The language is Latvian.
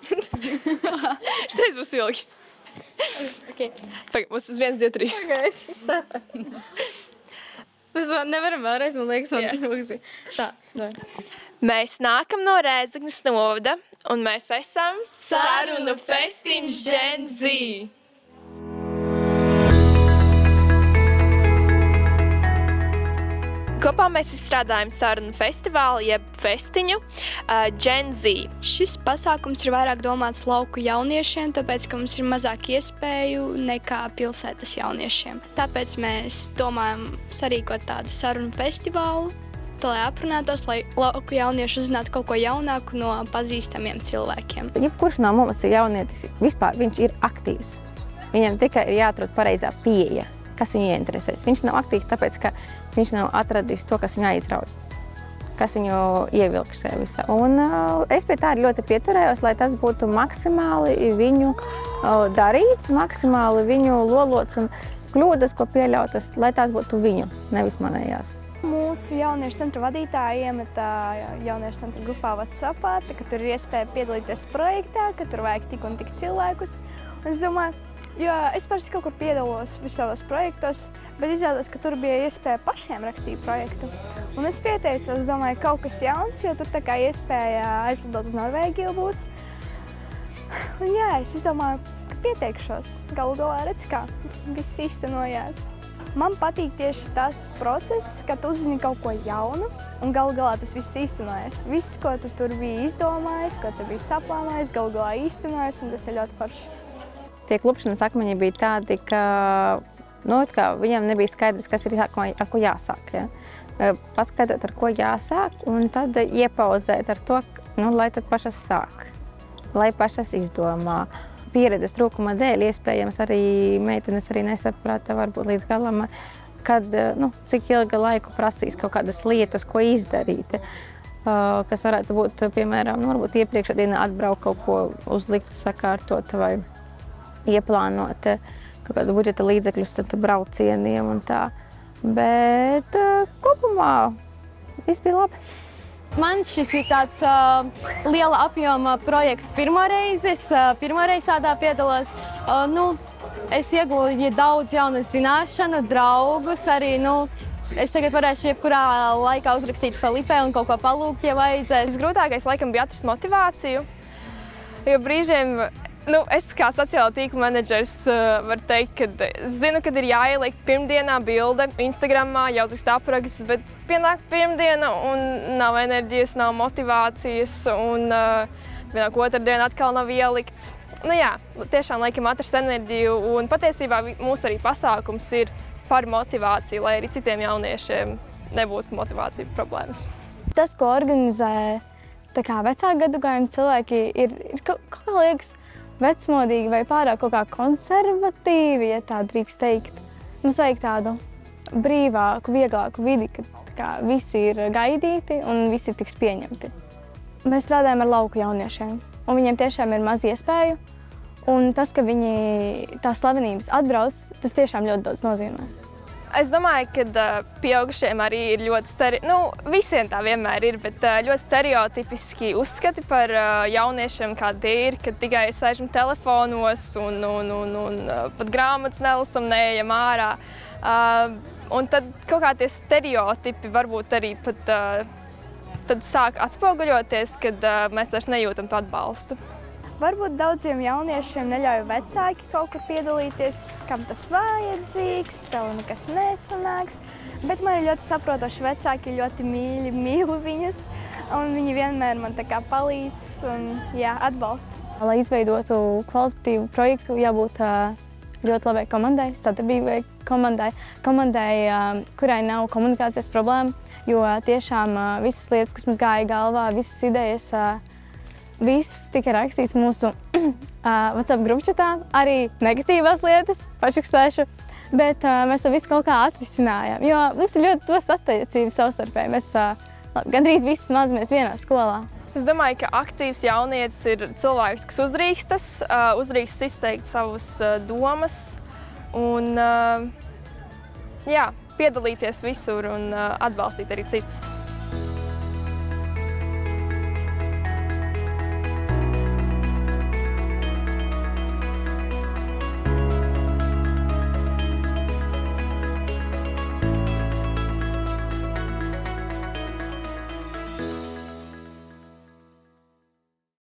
Šeit būs ilgi. Okay. Mums uz 1, 2, 3. Mēs nevaram vēlreiz, man liekas, man bija. Tā, vai. Mēs nākam no Rēzeknes novada, un mēs esam Sarunu festiņš Gen Z. Kopā mēs izstrādājam sarunu festivālu, jeb festiņu Gen Z. Šis pasākums ir vairāk domāts lauku jauniešiem, tāpēc, ka mums ir mazāk iespēju nekā pilsētas jauniešiem. Tāpēc mēs domājam sarīkot tādu sarunu festivālu, lai aprunātos, lai lauku jaunieši uzzinātu kaut ko jaunāku no pazīstamiem cilvēkiem. Jebkurš no mums ir jaunietis, vispār viņš ir aktīvs. Viņam tikai ir jāatrod pareizā pieeja, kas viņu ieinteresēs. Viņš nav aktīvs tāpēc, ka viņš nav atradis to, kas viņu aizrauj, kas viņu ievilkš tajā visā. Un es pie tā ļoti pieturējos, lai tas būtu maksimāli viņu darīts, maksimāli viņu lolots un kļūdas, ko pieļautas, lai tās būtu viņu, nevis manējās. Mūsu jauniešu centra vadītāja iemeta jauniešu centra grupā WhatsAppā, ka tur ir iespēja piedalīties projektā, ka tur vajag tik un tik cilvēkus. Un es domāju, jo es parasti kaut kur piedalos visos projektos, bet izrādās, ka tur bija iespēja pašiem rakstīt projektu. Un es pieteicos, domāju, kaut kas jauns, jo tur tā kā iespēja aizlidot uz Norvēģiju būs. Un jā, es izdomāju, ka pieteikšos. Galu galā redz, kā viss īstenojās. Man patīk tieši tas process, ka tu uzzini kaut ko jaunu, un galu galā tas viss īstenojas. Viss, ko tu tur biji izdomājis, ko tu biji saplānojis, galu galā īstenojas, un tas ir ļoti forši. Tie klupšanas akmeņi bija tādi, ka viņam nebija skaidrs, kas ir ar ko jāsāk. Ja? Paskaidrot, ar ko jāsāk, un tad iepauzēt ar to, lai tad pašas sāk, lai pašas izdomā. Pieredzes trūkuma dēļ iespējams arī meitenes arī nesaprata varbūt līdz galam, kad, cik ilga laiku prasīs kaut kādas lietas, ko izdarīt. Kas varētu būt, piemēram, varbūt iepriekšā dienā atbraukt kaut ko uzlikt, sakārtot vai ieplānot kaut kādu budžeta līdzekļus braucieniem un tā. Bet kopumā viss bija labi. Man šis ir tāds liela apjoma projekts pirmoreiz. Es pirmoreiz tādā piedalos. Es ieguvu daudz jaunu zināšanu, draugus arī. Es tagad varēšu jebkurā laikā uzrakstīt Felipē un kaut ko palūgt, ja vajadzēs. Visgrūtākais laikam bija atrast motivāciju, jo brīžiem es kā sociālo tīklu menedžers varu teikt, ka zinu, kad ir jāieliek pirmdienā bilde Instagramā, jāuzraksta apraksts, bet pienāk pirmdiena un nav enerģijas, nav motivācijas un vienāk otrdiena atkal nav ielikts. Jā, tiešām laikam atrast enerģiju un patiesībā mūsu arī pasākums ir par motivāciju, lai arī citiem jauniešiem nebūtu motivācija problēmas. Tas, ko organizē vecāku gadagājumu cilvēki, ir kaut kā liekas vecmodīgi vai pārāk kaut kā konservatīvi, ja tā drīkst teikt. Mums vajag tādu brīvāku, vieglāku vidi, kad visi ir gaidīti un visi tiks pieņemti. Mēs strādājam ar lauku jauniešiem, un viņiem tiešām ir maz iespēju. Un tas, ka viņi tās slavenības atbrauc, tas tiešām ļoti daudz nozīmē. Es domāju, ka pieaugušiem arī ir ļoti visiem tā vienmēr ir, bet ļoti stereotipiski uzskati par jauniešiem, kādi tie ir, kad tikai sēžam telefonos un pat grāmatas nelasam, neejam ārā. Un tad kaut kā tie stereotipi varbūt arī pat tad sāk atspoguļoties, kad mēs vairs nejūtam to atbalstu. Varbūt daudziem jauniešiem neļauj vecāki kaut kur piedalīties, kam tas vajadzīgs, tev nekas nesanāks. Bet man ir ļoti saprotoši vecāki, ļoti mīlu viņus, un viņi vienmēr man palīdz un atbalsta. Lai izveidotu kvalitatīvu projektu, jābūt ļoti labai komandai, sadarbībai komandai, kurai nav komunikācijas problēma, jo tiešām visas lietas, kas mums gāja galvā, visas idejas, viss tika rakstīts mūsu WhatsApp grupčatā, arī negatīvās lietas, pašrakstēšu, bet mēs to visu kaut kā atrisinājām, jo mums ir ļoti tos attiecības savstarpēji. Mēs gandrīz visi mācāmies vienā skolā. Es domāju, ka aktīvs jaunietis ir cilvēks, kas uzdrīkstas izteikt savas domas un piedalīties visur un atbalstīt arī citus.